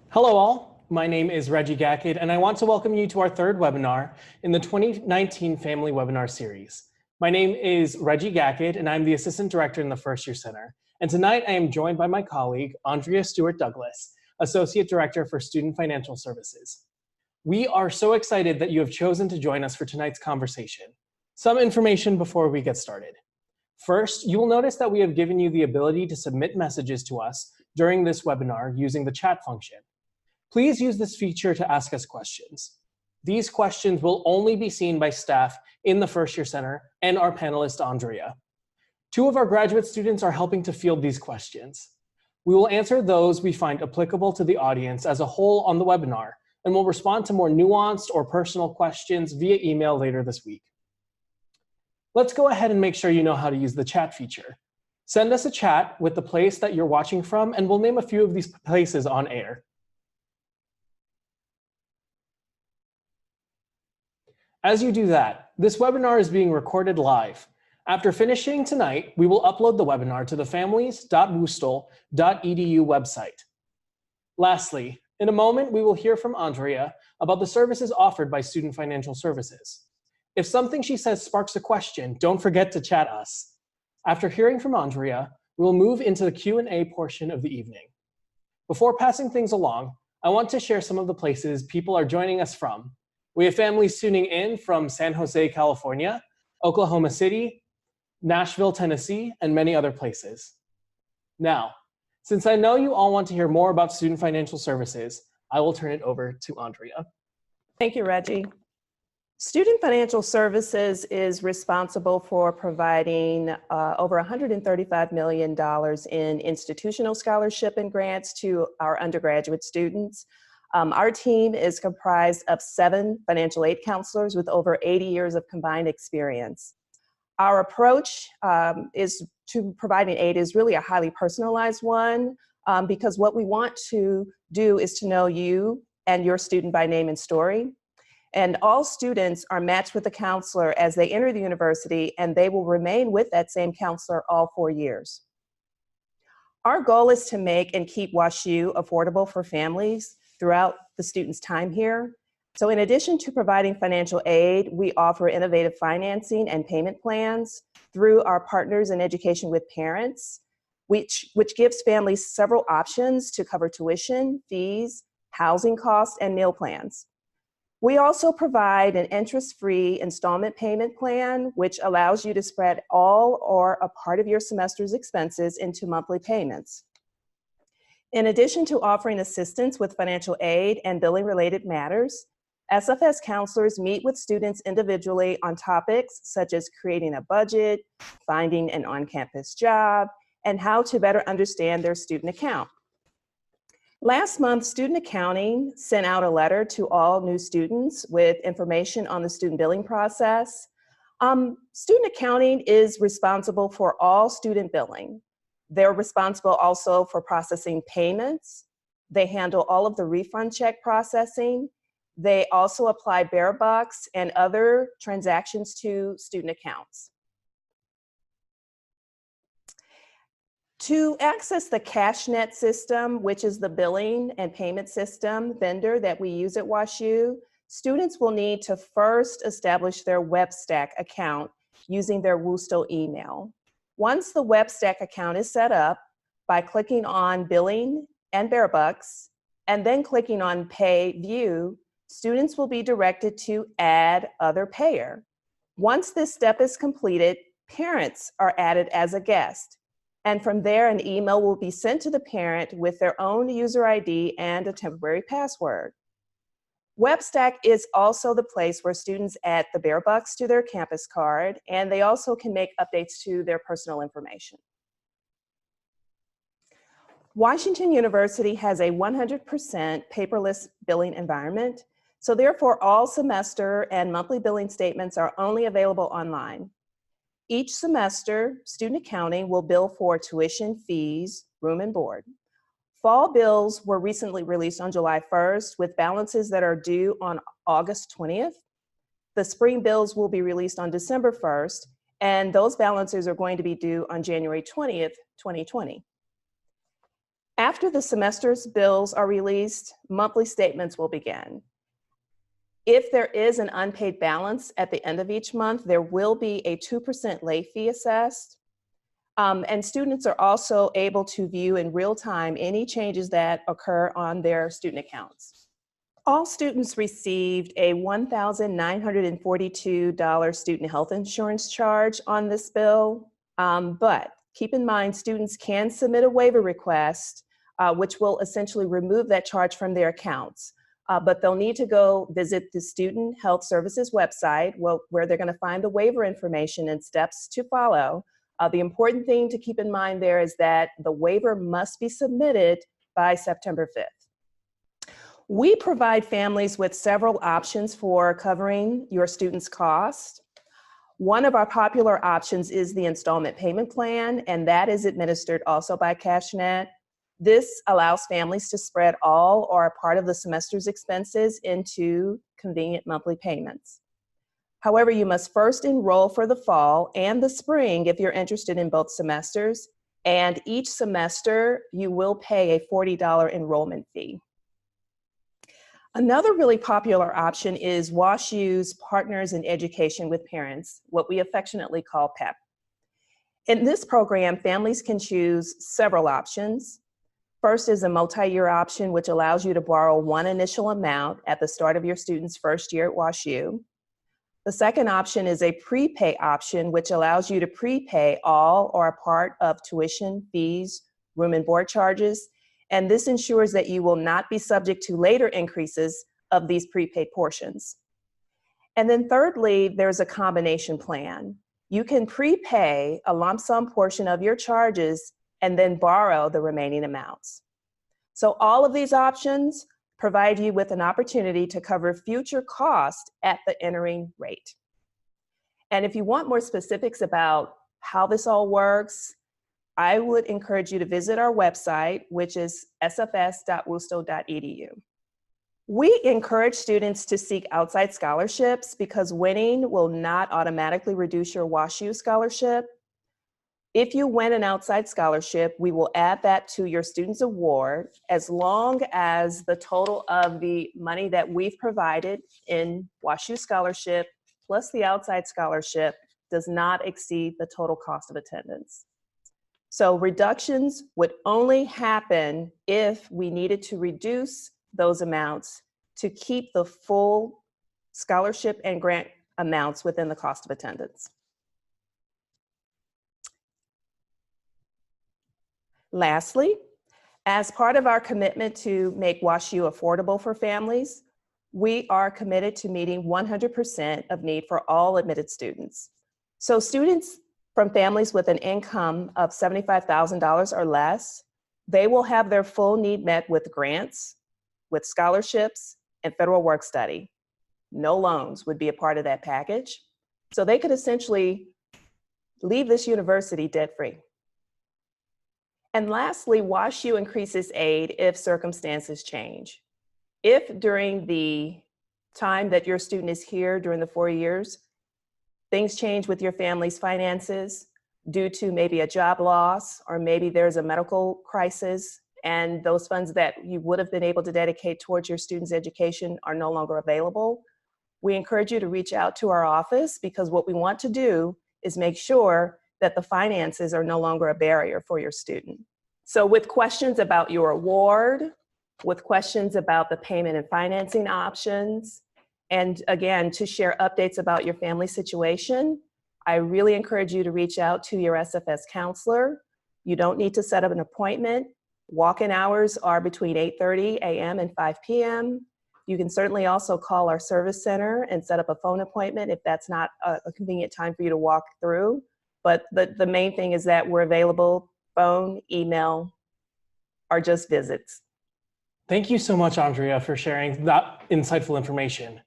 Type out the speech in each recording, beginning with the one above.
Hello all, my name is Reggie Gackett and I want to welcome you to our third webinar in the 2019 Family Webinar Series. My name is Reggie Gackett and I'm the Assistant Director in the First Year Center. And tonight I am joined by my colleague, Andrea Stewart-Douglas, Associate Director for Student Financial Services. We are so excited that you have chosen to join us for tonight's conversation. Some information before we get started. First, you will notice that we have given you the ability to submit messages to us during this webinar using the chat function. Please use this feature to ask us questions. These questions will only be seen by staff in the First Year Center and our panelist, Andrea. Two of our graduate students are helping to field these questions. We will answer those we find applicable to the audience as a whole on the webinar, and will respond to more nuanced or personal questions via email later this week. Let's go ahead and make sure you know how to use the chat feature. Send us a chat with the place that you're watching from, and we'll name a few of these places on air. As you do that, this webinar is being recorded live. After finishing tonight, we will upload the webinar to the families.woostel.edu website. Lastly, in a moment, we will hear from Andrea about the services offered by Student Financial Services. If something she says sparks a question, don't forget to chat us. After hearing from Andrea, we will move into the Q&A portion of the evening. Before passing things along, I want to share some of the places people are joining us from. We have families tuning in from San Jose, California, Oklahoma City, Nashville, Tennessee, and many other places. Now, since I know you all want to hear more about Student Financial Services, I will turn it over to Andrea. Thank you, Reggie. Student Financial Services is responsible for providing over $135 million in institutional scholarship and grants to our undergraduate students. Our team is comprised of 7 financial aid counselors with over 80 years of combined experience. Our approach to providing aid is really a highly personalized one because what we want to do is to know you and your student by name and story. And all students are matched with a counselor as they enter the university, and they will remain with that same counselor all 4 years. Our goal is to make and keep WashU affordable for families throughout the student's time here. So in addition to providing financial aid, we offer innovative financing and payment plans through our Partners in Education with Parents, which gives families several options to cover tuition, fees, housing costs, and meal plans. We also provide an interest-free installment payment plan, which allows you to spread all or a part of your semester's expenses into monthly payments. In addition to offering assistance with financial aid and billing-related matters, SFS counselors meet with students individually on topics such as creating a budget, finding an on-campus job, and how to better understand their student account. Last month, Student Accounting sent out a letter to all new students with information on the student billing process. Student Accounting is responsible for all student billing. They're responsible also for processing payments. They handle all of the refund check processing. They also apply bear bucks and other transactions to student accounts. To access the CashNet system, which is the billing and payment system vendor that we use at WashU, students will need to first establish their WebStack account using their Woostel email. Once the WebStack account is set up, by clicking on Billing and Bear Bucks, and then clicking on Pay View, students will be directed to Add Other Payer. Once this step is completed, parents are added as a guest. And from there, an email will be sent to the parent with their own user ID and a temporary password. WebStack is also the place where students add the bear bucks to their campus card, and they also can make updates to their personal information. Washington University has a 100% paperless billing environment, so therefore all semester and monthly billing statements are only available online. Each semester, Student Accounting will bill for tuition, fees, room and board. Fall bills were recently released on July 1st with balances that are due on August 20th. The spring bills will be released on December 1st, and those balances are going to be due on January 20th, 2020. After the semester's bills are released, monthly statements will begin. If there is an unpaid balance at the end of each month, there will be a 2% late fee assessed. And students are also able to view in real time any changes that occur on their student accounts. All students received a $1,942 student health insurance charge on this bill, but keep in mind students can submit a waiver request, which will essentially remove that charge from their accounts. But they'll need to go visit the Student Health Services website where they're going to find the waiver information and steps to follow. The important thing to keep in mind there is that the waiver must be submitted by September 5th. We provide families with several options for covering your students' cost. One of our popular options is the installment payment plan, and that is administered also by CashNet. This allows families to spread all or a part of the semester's expenses into convenient monthly payments. However, you must first enroll for the fall and the spring if you're interested in both semesters, and each semester you will pay a $40 enrollment fee. Another really popular option is WashU's Partners in Education with Parents, what we affectionately call PEP. In this program, families can choose several options. First is a multi-year option, which allows you to borrow one initial amount at the start of your student's first year at WashU. The second option is a prepay option, which allows you to prepay all or a part of tuition, fees, room and board charges, and this ensures that you will not be subject to later increases of these prepaid portions. And then thirdly, there's a combination plan. You can prepay a lump sum portion of your charges and then borrow the remaining amounts. So all of these options provide you with an opportunity to cover future costs at the entering rate. And if you want more specifics about how this all works, I would encourage you to visit our website, which is sfs.worcester.edu. We encourage students to seek outside scholarships because winning will not automatically reduce your WashU scholarship. If you win an outside scholarship, we will add that to your student's award as long as the total of the money that we've provided in WashU scholarship plus the outside scholarship does not exceed the total cost of attendance. So reductions would only happen if we needed to reduce those amounts to keep the full scholarship and grant amounts within the cost of attendance. Lastly, as part of our commitment to make WashU affordable for families, we are committed to meeting 100% of need for all admitted students. So students from families with an income of $75,000 or less, they will have their full need met with grants, with scholarships, and federal WorkStudy. No loans would be a part of that package. So they could essentially leave this university debt-free. And lastly, WashU increases aid if circumstances change. If during the time that your student is here during the 4 years, things change with your family's finances due to maybe a job loss, or maybe there's a medical crisis and those funds that you would have been able to dedicate towards your student's education are no longer available, we encourage you to reach out to our office because what we want to do is make sure that the finances are no longer a barrier for your student. So with questions about your award, with questions about the payment and financing options, and again, to share updates about your family situation, I really encourage you to reach out to your SFS counselor. You don't need to set up an appointment. Walk-in hours are between 8:30 a.m. and 5 p.m. You can certainly also call our service center and set up a phone appointment if that's not a convenient time for you to walk through. But the main thing is that we're available, phone, email, or just visits. Thank you so much, Andrea, for sharing that insightful information.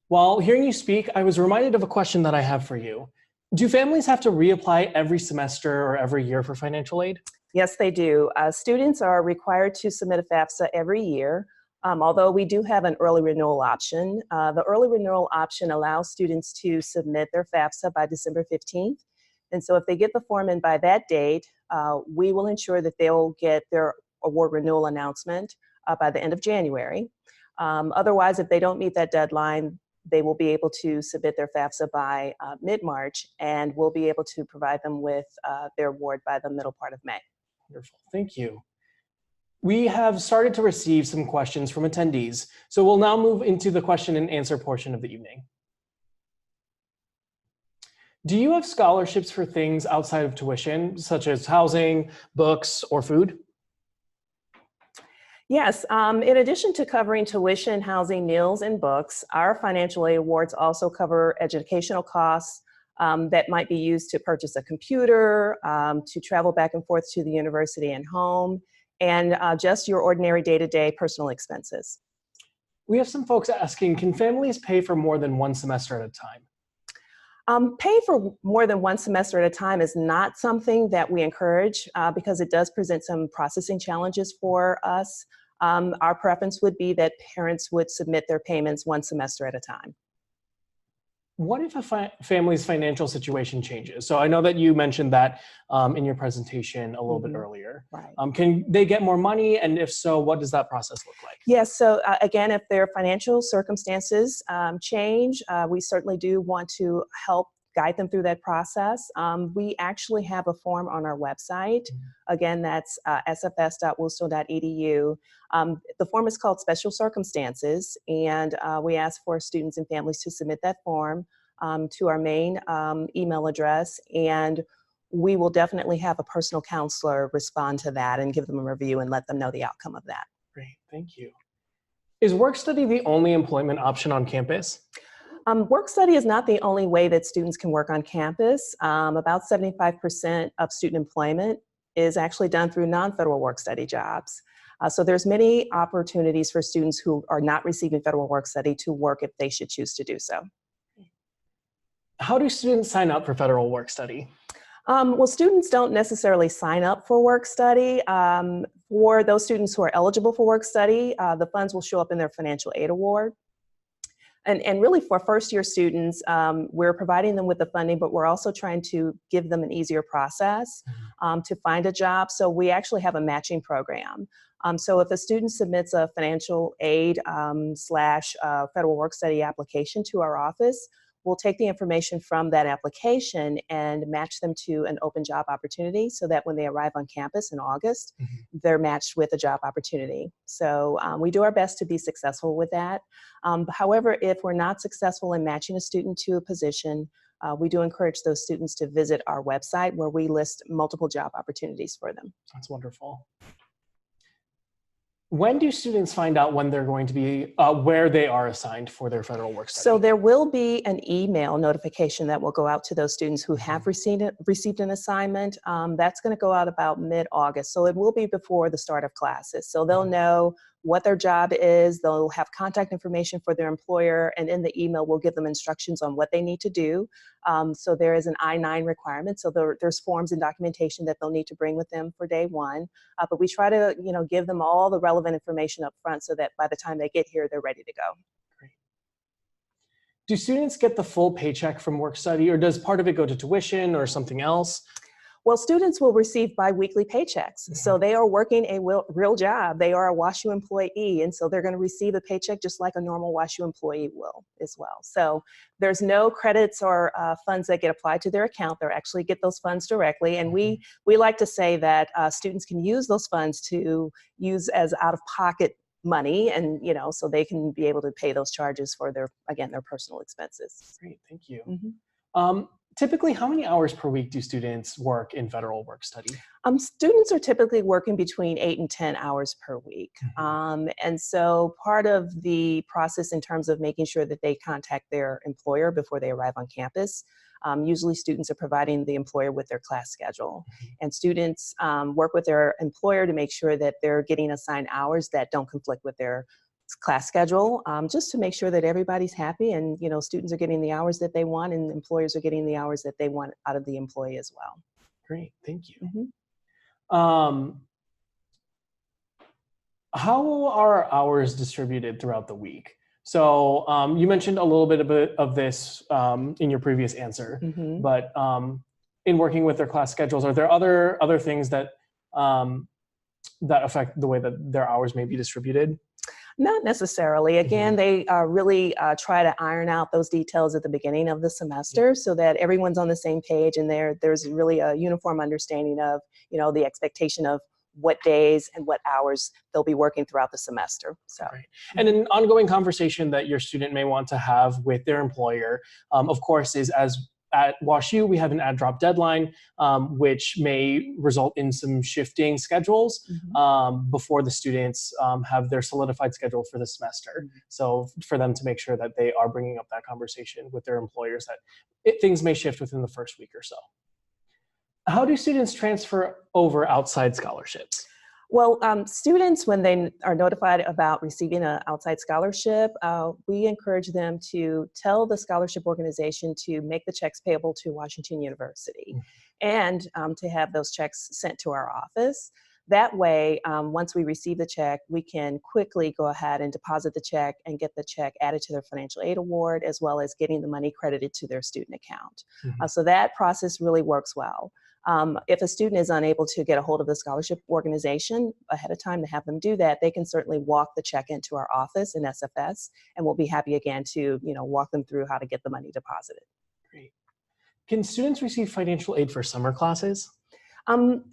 While hearing you speak, I was reminded of a question that I have for you. Do families have to reapply every semester or every year for financial aid? Yes, they do. Students are required to submit a FAFSA every year, although we do have an early renewal option. The early renewal option allows students to submit their FAFSA by December 15th. And so if they get the form in by that date, we will ensure that they'll get their award renewal announcement by the end of January. Otherwise, if they don't meet that deadline, they will be able to submit their FAFSA by mid-March, and we'll be able to provide them with their award by the middle part of May. Wonderful, thank you. We have started to receive some questions from attendees, so we'll now move into the question and answer portion of the evening. Do you have scholarships for things outside of tuition, such as housing, books, or food? Yes, in addition to covering tuition, housing, meals, and books, our financial aid awards also cover educational costs that might be used to purchase a computer, to travel back and forth to the university and home, and just your ordinary day-to-day personal expenses. We have some folks asking, can families pay for more than one semester at a time? Pay for more than one semester at a time is not something that we encourage because it does present some processing challenges for us. Our preference would be that parents would submit their payments one semester at a time. What if a family's financial situation changes? So I know that you mentioned that in your presentation a little bit earlier. Right. Can they get more money? And if so, what does that process look like? Yes, so again, if their financial circumstances change, we certainly do want to help guide them through that process. We actually have a form on our website. Again, that's sfs.worcester.edu. The form is called Special Circumstances, and we ask for students and families to submit that form to our main email address, and we will definitely have a personal counselor respond to that and give them a review and let them know the outcome of that. Great, thank you. Is WorkStudy the only employment option on campus? WorkStudy is not the only way that students can work on campus. About 75% of student employment is actually done through non-federal WorkStudy jobs. So there's many opportunities for students who are not receiving federal WorkStudy to work if they should choose to do so. How do students sign up for federal WorkStudy? Well, students don't necessarily sign up for WorkStudy. For those students who are eligible for WorkStudy, the funds will show up in their financial aid award. And really for first-year students, we're providing them with the funding, but we're also trying to give them an easier process to find a job. So we actually have a matching program. So if a student submits a financial aid slash federal work-study application to our office, we'll take the information from that application and match them to an open job opportunity so that when they arrive on campus in August, they're matched with a job opportunity. So we do our best to be successful with that. However, if we're not successful in matching a student to a position, we do encourage those students to visit our website where we list multiple job opportunities for them. That's wonderful. When do students find out when they're going to be, where they are assigned for their federal work study? So there will be an email notification that will go out to those students who have received an assignment. That's going to go out about mid-August. So it will be before the start of classes. So they'll know what their job is, they'll have contact information for their employer, and in the email we'll give them instructions on what they need to do. So there is an I-9 requirement, so there's forms and documentation that they'll need to bring with them for day one. But we try to give them all the relevant information up front so that by the time they get here, they're ready to go. Great. Do students get the full paycheck from WorkStudy, or does part of it go to tuition or something else? Well, students will receive biweekly paychecks. So they are working a real job. They are a WashU employee, and so they're going to receive a paycheck just like a normal WashU employee will as well. So there's no credits or funds that get applied to their account. They actually get those funds directly, and we like to say that students can use those funds to use as out-of-pocket money, and so they can be able to pay those charges for their personal expenses. Great, thank you. Typically, how many hours per week do students work in federal work study? Students are typically working between 8 and 10 hours per week. And so part of the process in terms of making sure that they contact their employer before they arrive on campus, usually students are providing the employer with their class schedule. And students work with their employer to make sure that they're getting assigned hours that don't conflict with their class schedule, just to make sure that everybody's happy and students are getting the hours that they want and employers are getting the hours that they want out of the employee as well. Great, thank you. How are hours distributed throughout the week? So you mentioned a little bit of this in your previous answer, but in working with their class schedules, are there other things that that affect the way that their hours may be distributed? Not necessarily. Again, they really try to iron out those details at the beginning of the semester so that everyone's on the same page and there's really a uniform understanding of, the expectation of what days and what hours they'll be working throughout the semester. So, right. And an ongoing conversation that your student may want to have with their employer, of course, is as at WashU, we have an add-drop deadline, which may result in some shifting schedules before the students have their solidified schedule for the semester. So for them to make sure that they are bringing up that conversation with their employers that things may shift within the first week or so. How do students transfer over outside scholarships? Well, students, when they are notified about receiving an outside scholarship, we encourage them to tell the scholarship organization to make the checks payable to Washington University and to have those checks sent to our office. That way, once we receive the check, we can quickly go ahead and deposit the check and get the check added to their financial aid award, as well as getting the money credited to their student account. So that process really works well. If a student is unable to get a hold of the scholarship organization ahead of time to have them do that, they can certainly walk the check into our office in SFS, and we'll be happy again to walk them through how to get the money deposited. Great. Can students receive financial aid for summer classes?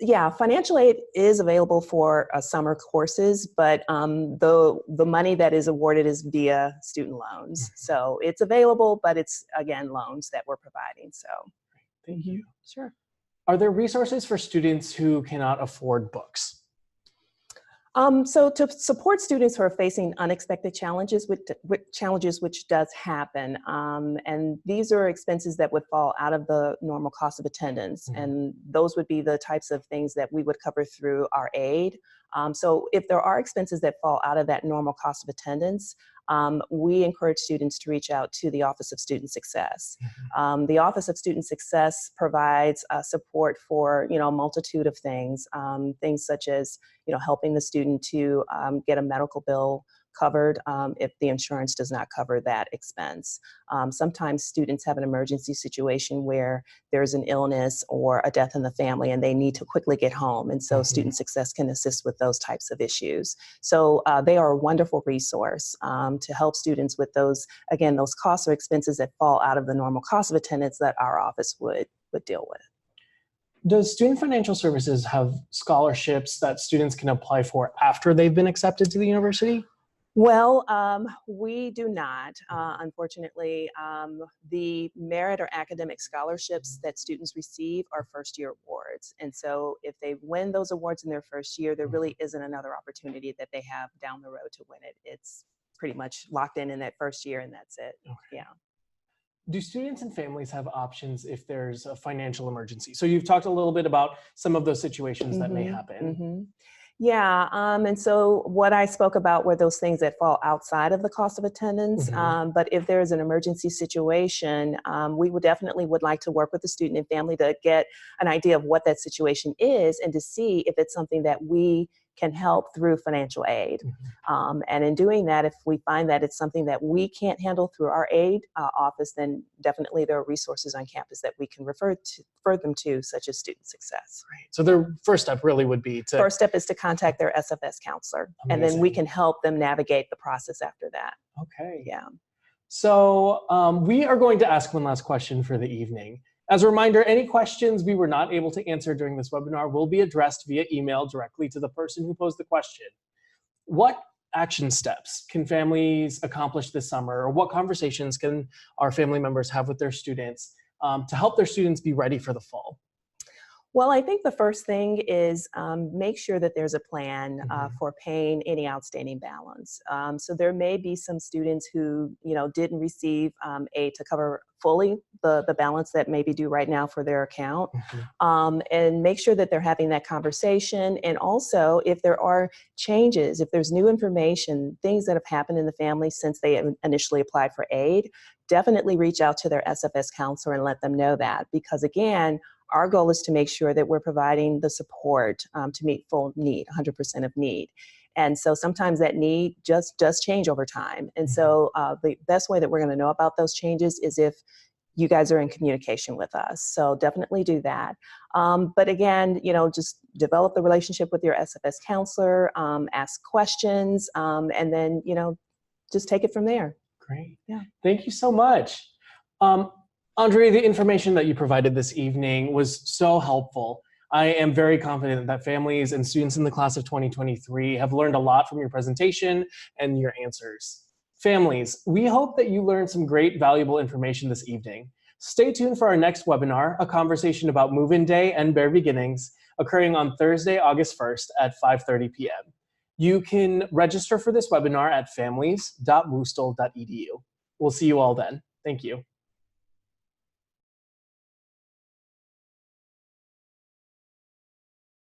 Yeah, financial aid is available for summer courses, but the money that is awarded is via student loans. So it's available, but it's, again, loans that we're providing. So thank you. Sure. Are there resources for students who cannot afford books? So to support students who are facing unexpected challenges, which does happen, and these are expenses that would fall out of the normal cost of attendance, and those would be the types of things that we would cover through our aid. So if there are expenses that fall out of that normal cost of attendance, we encourage students to reach out to the Office of Student Success. The Office of Student Success provides support for a multitude of things, things such as helping the student to get a medical bill covered if the insurance does not cover that expense. Sometimes students have an emergency situation where there's an illness or a death in the family and they need to quickly get home, and so Student Success can assist with those types of issues. So they are a wonderful resource to help students with those costs or expenses that fall out of the normal cost of attendance that our office would deal with. Does Student Financial Services have scholarships that students can apply for after they've been accepted to the university? Well, we do not. Unfortunately, the merit or academic scholarships that students receive are first-year awards. And so if they win those awards in their first year, there really isn't another opportunity that they have down the road to win it. It's pretty much locked in that first year, and that's it. Okay. Yeah. Do students and families have options if there's a financial emergency? So you've talked a little bit about some of those situations that may happen. Yeah, and so what I spoke about were those things that fall outside of the cost of attendance. But if there's an emergency situation, we would like to work with the student and family to get an idea of what that situation is and to see if it's something that we can help through financial aid. And in doing that, if we find that it's something that we can't handle through our aid office, then definitely there are resources on campus that we can refer them to, such as Student Success. Right. So their first step really would be to... First step is to contact their SFS counselor. Amazing. And then we can help them navigate the process after that. Okay. Yeah. So we are going to ask one last question for the evening. As a reminder, any questions we were not able to answer during this webinar will be addressed via email directly to the person who posed the question. What action steps can families accomplish this summer, or what conversations can our family members have with their students to help their students be ready for the fall? Well, I think the first thing is make sure that there's a plan for paying any outstanding balance. So there may be some students who, didn't receive aid to cover fully the balance that may be due right now for their account, and make sure that they're having that conversation. And also, if there are changes, if there's new information, things that have happened in the family since they initially applied for aid, definitely reach out to their SFS counselor and let them know that, because again, our goal is to make sure that we're providing the support to meet full need, 100% of need. And so sometimes that need just does change over time. And so the best way that we're going to know about those changes is if you guys are in communication with us. So definitely do that. But again, just develop the relationship with your SFS counselor, ask questions, and then, just take it from there. Great. Yeah. Thank you so much. Andre, the information that you provided this evening was so helpful. I am very confident that families and students in the class of 2023 have learned a lot from your presentation and your answers. Families, we hope that you learned some great, valuable information this evening. Stay tuned for our next webinar, a conversation about move-in day and bare beginnings, occurring on Thursday, August 1st at 5:30 p.m. You can register for this webinar at families.woostel.edu. We'll see you all then. Thank you.